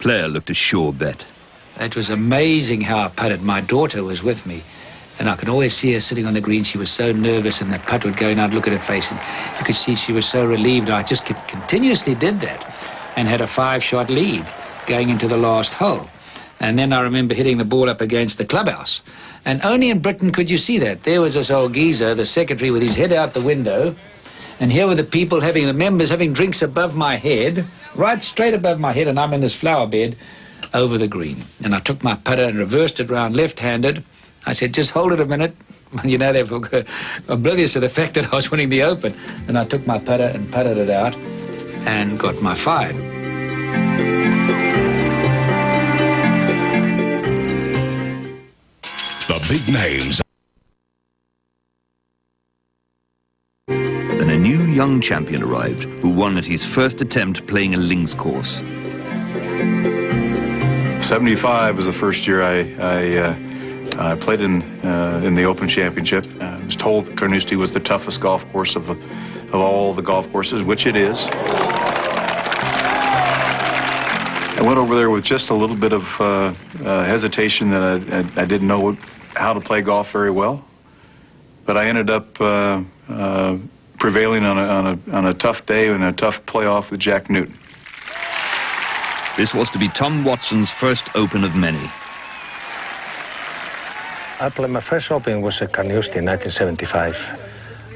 player looked a sure bet. It was amazing how I putted. My daughter was with me, and I could always see her sitting on the green. She was so nervous, and the putt would go, and I'd look at her face, and you could see she was so relieved. I just continuously did that and had a 5-shot lead going into the last hole. And then I remember hitting the ball up against the clubhouse. And only in Britain could you see that. There was this old geezer, the secretary, with his head out the window, and here were the people the members having drinks above my head, right straight above my head, and I'm in this flower bed over the green. And I took my putter and reversed it round left-handed. I said, just hold it a minute. You know, they were oblivious to the fact that I was winning the Open. And I took my putter and putted it out and got my 5. The big names. Then a new young champion arrived who won at his first attempt playing a links course. 75 was the first year I played in the Open Championship. I was told that Carnoustie was the toughest golf course of all the golf courses, which it is. I went over there with just a little bit of hesitation that I didn't know how to play golf very well, but I ended up prevailing on a tough day and a tough playoff with Jack Newton. This was to be Tom Watson's first Open of many. I played my first Open was at Carnoustie in 1975,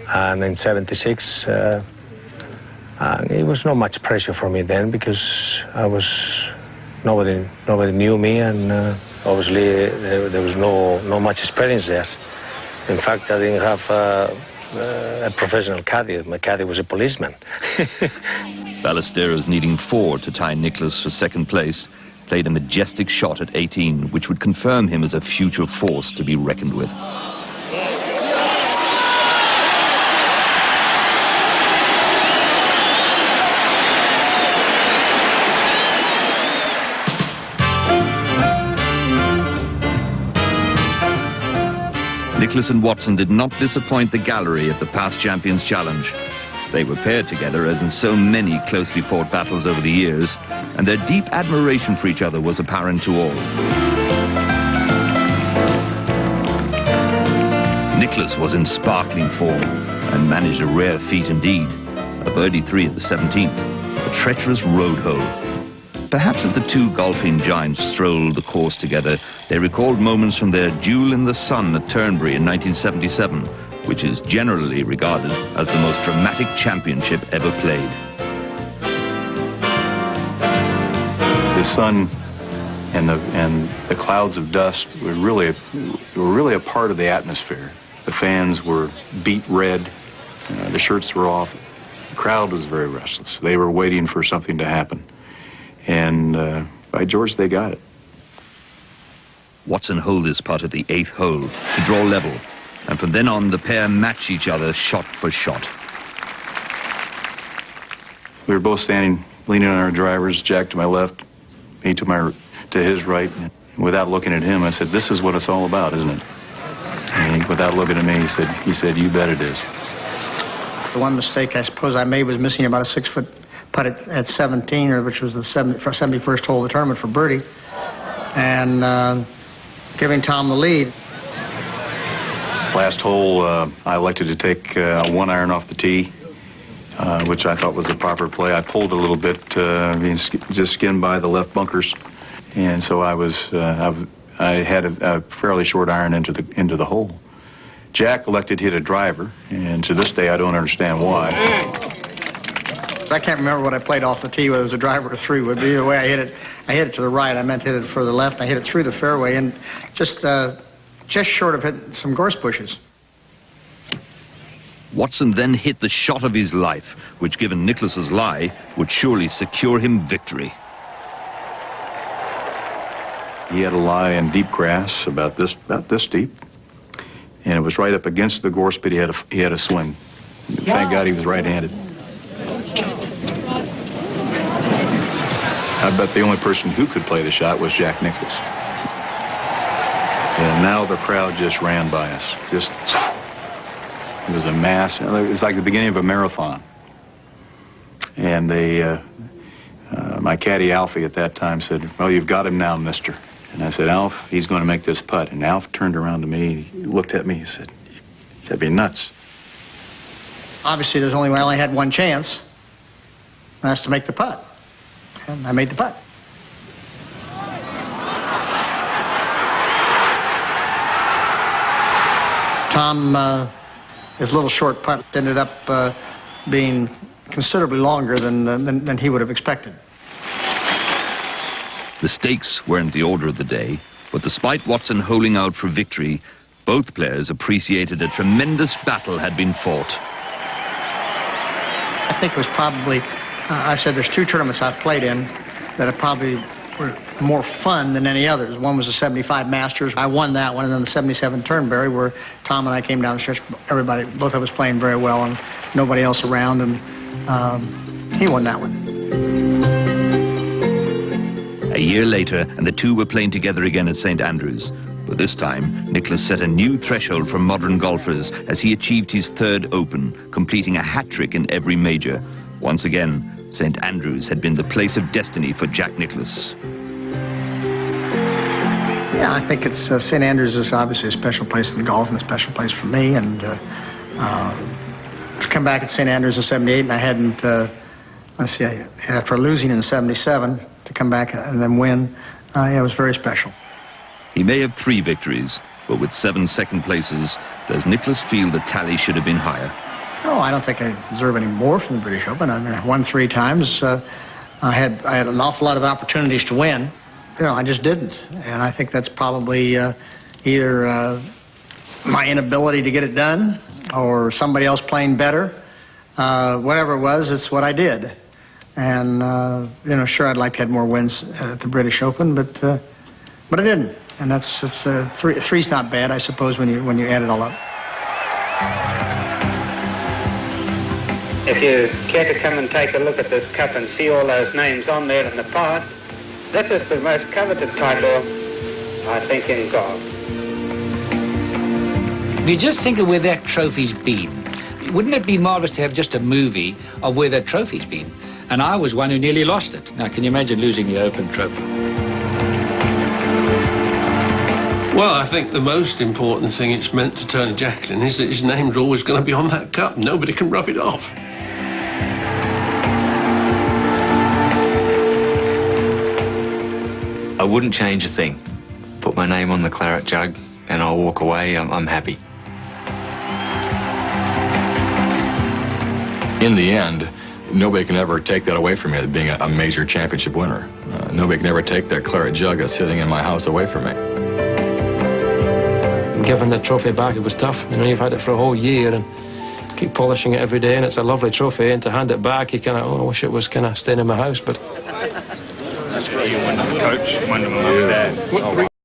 and in '76 it was not much pressure for me then because nobody knew me, and obviously there was no much experience there. In fact, I didn't have a professional caddy. My caddy was a policeman. Ballesteros, needing 4 to tie Nicklaus for second place, played a majestic shot at 18, which would confirm him as a future force to be reckoned with. Nicklaus and Watson did not disappoint the gallery at the Past Champions Challenge. They were paired together, as in so many closely fought battles over the years, and their deep admiration for each other was apparent to all. Nicklaus was in sparkling form and managed a rare feat indeed, a birdie 3 at the 17th, a treacherous road hole. Perhaps as the two golfing giants strolled the course together, they recalled moments from their duel in the sun at Turnberry in 1977, which is generally regarded as the most dramatic championship ever played. The sun and the clouds of dust were really a part of the atmosphere. The fans were beet red, the shirts were off. The crowd was very restless. They were waiting for something to happen. And by George, they got it. Watson holed his putt at the 8th hole to draw level, and from then on the pair matched each other shot for shot. We were both standing, leaning on our drivers, Jack to my left, me to his right. And without looking at him, I said, "This is what it's all about, isn't it?" And without looking at me, he said, "You bet it is." The one mistake I suppose I made was missing about a 6-foot putt at 17, which was the 71st hole of the tournament for birdie, and giving Tom the lead. Last hole, I elected to take a 1-iron off the tee, which I thought was the proper play. I pulled a little bit, being just skinned by the left bunkers, and so I had a fairly short iron into the hole. Jack elected to hit a driver, and to this day I don't understand why. I can't remember what I played off the tee, whether it was a driver or 3, would be the way I hit it. I hit it to the right. I meant to hit it for the left. I hit it through the fairway and just short of hitting some gorse bushes. Watson then hit the shot of his life, which, given Nicklaus's lie, would surely secure him victory. He had a lie in deep grass about this deep, and it was right up against the gorse, but he had a swing. Thank God he was right-handed. I bet the only person who could play the shot was Jack Nicklaus. And now the crowd just ran by us. It was a mass. It was like the beginning of a marathon. And My caddy, Alfie, at that time said, "Well, you've got him now, mister." And I said, "Alf, he's going to make this putt." And Alf turned around to me, he looked at me, he said, "That'd be nuts." Obviously, I only had one chance, and that's to make the putt. And I made the putt. Tom, his little short putt ended up being considerably longer than he would have expected. The stakes weren't the order of the day, but despite Watson holing out for victory, both players appreciated a tremendous battle had been fought. I think it was probably, I said there's two tournaments I've played in that have probably were more fun than any others. One was the 75 Masters. I won that one, and then the 77 Turnberry, where Tom and I came down the stretch. Everybody, both of us playing very well, and nobody else around, and he won that one. A year later, and the two were playing together again at St. Andrews. But this time, Nicklaus set a new threshold for modern golfers as he achieved his third Open, completing a hat-trick in every major. Once again, St. Andrews had been the place of destiny for Jack Nicklaus. Yeah, I think it's St. Andrews is obviously a special place in golf and a special place for me. And to come back at St. Andrews in '78, and I hadn't, let's see, after losing in '77, to come back and then win, yeah, it was very special. He may have 3 victories, but with 7 second places, does Nicklaus feel the tally should have been higher? No, I don't think I deserve any more from the British Open. I mean, I won 3 times. I had an awful lot of opportunities to win. You know, I just didn't. And I think that's probably either my inability to get it done or somebody else playing better. Whatever it was, it's what I did. And, you know, sure, I'd like to have more wins at the British Open, but I didn't. And three's not bad, I suppose, when you add it all up. If you care to come and take a look at this cup and see all those names on there in the past, this is the most coveted title, I think, in golf. If you just think of where that trophy's been, wouldn't it be marvellous to have just a movie of where that trophy's been? And I was one who nearly lost it. Now, can you imagine losing the Open trophy? Well, I think the most important thing it's meant to Tony Jacklin is that his name's always going to be on that cup. Nobody can rub it off. I wouldn't change a thing. Put my name on the claret jug and I'll walk away. I'm happy. In the end, nobody can ever take that away from me, being a major championship winner. Nobody can ever take that claret jug that's sitting in my house away from me. Giving the trophy back, it was tough. You know, you've had it for a whole year and keep polishing it every day, and it's a lovely trophy, and to hand it back, you kind of, oh, I wish it was kind of staying in my house, but... That's where you won them, Coach. Won them, Mum and Dad.